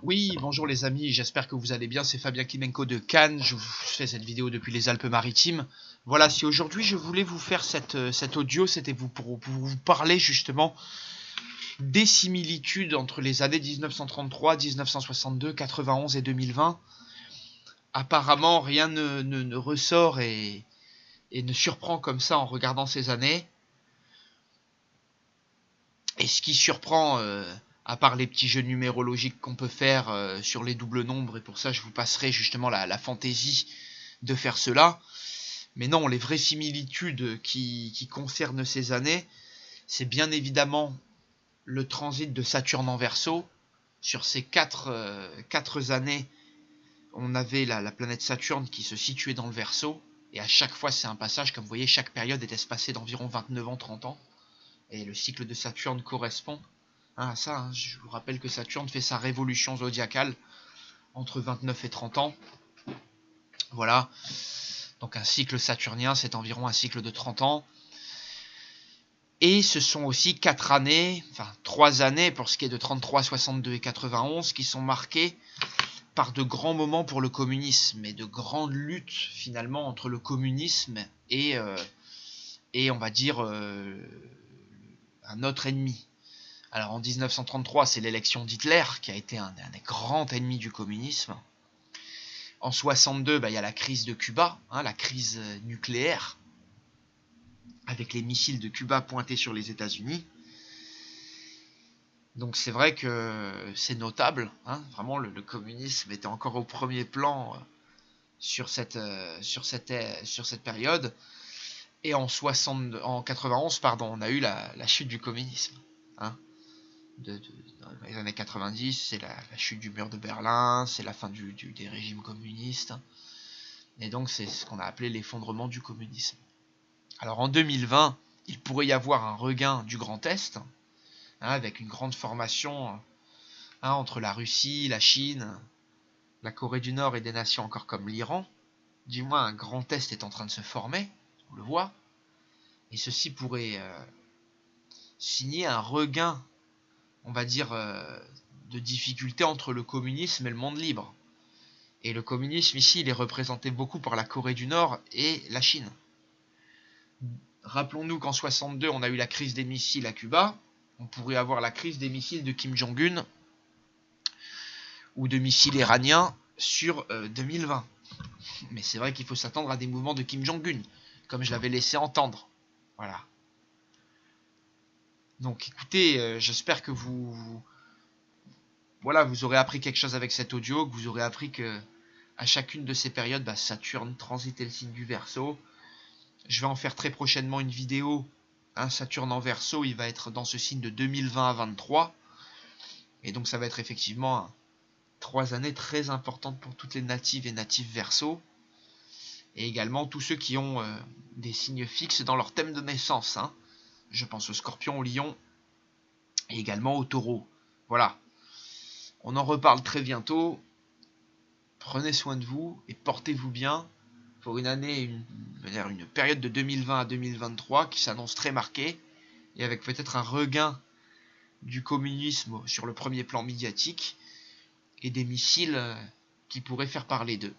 Oui, bonjour les amis, j'espère que vous allez bien, c'est Fabien Klimenko de Cannes, je vous fais cette vidéo depuis les Alpes-Maritimes. Voilà, si aujourd'hui je voulais vous faire cet audio, c'était pour vous parler justement des similitudes entre les années 1933, 1962, 91 et 2020. Apparemment, rien ne ressort et ne surprend comme ça en regardant ces années. Et ce qui surprend, à part les petits jeux numérologiques qu'on peut faire sur les doubles nombres, et pour ça je vous passerai justement la fantaisie de faire cela. Mais non, les vraies similitudes qui concernent ces années, c'est bien évidemment le transit de Saturne en Verseau. Sur ces quatre années, on avait la planète Saturne qui se situait dans le Verseau. Et à chaque fois, c'est un passage, comme vous voyez, chaque période est espacée d'environ 29 ans, 30 ans. Et le cycle de Saturne correspond à ça. Je vous rappelle que Saturne fait sa révolution zodiacale entre 29 et 30 ans. Voilà. Donc un cycle saturnien, c'est environ un cycle de 30 ans. Et ce sont aussi 4 années, enfin 3 années pour ce qui est de 33, 62 et 91, qui sont marquées par de grands moments pour le communisme et de grandes luttes finalement entre le communisme et on va dire un autre ennemi. Alors en 1933, c'est l'élection d'Hitler qui a été un des grands ennemis du communisme. En 62, il y a la crise de Cuba, la crise nucléaire, avec les missiles de Cuba pointés sur les États-Unis. Donc c'est vrai que c'est notable, vraiment le communisme était encore au premier plan sur cette période. Et en 91, on a eu la chute du communisme. Dans les années 90, c'est la chute du mur de Berlin, c'est la fin des régimes communistes. Et donc c'est ce qu'on a appelé l'effondrement du communisme. Alors en 2020, il pourrait y avoir un regain du Grand Est, avec une grande formation entre la Russie, la Chine, la Corée du Nord et des nations encore comme l'Iran. Du moins, un Grand Est est en train de se former, on le voit. Et ceci pourrait signer un regain, on va dire, de difficulté entre le communisme et le monde libre. Et le communisme ici, il est représenté beaucoup par la Corée du Nord et la Chine. Rappelons-nous qu'en 62, on a eu la crise des missiles à Cuba. On pourrait avoir la crise des missiles de Kim Jong-un ou de missiles iraniens sur 2020. Mais c'est vrai qu'il faut s'attendre à des mouvements de Kim Jong-un, comme je l'avais laissé entendre. Voilà. Donc écoutez, j'espère que vous aurez appris quelque chose avec cet audio, que vous aurez appris que à chacune de ces périodes, Saturne transitait le signe du Verseau. Je vais en faire très prochainement une vidéo. Saturne en Verseau, il va être dans ce signe de 2020 à 23. Et donc ça va être effectivement 3 années très importantes pour toutes les natives et natifs Verseau. Et également tous ceux qui ont des signes fixes dans leur thème de naissance. Je pense au Scorpion, au Lion et également au Taureau. Voilà. On en reparle très bientôt. Prenez soin de vous et portez-vous bien pour une année, une période de 2020 à 2023 qui s'annonce très marquée et avec peut-être un regain du communisme sur le premier plan médiatique et des missiles qui pourraient faire parler d'eux.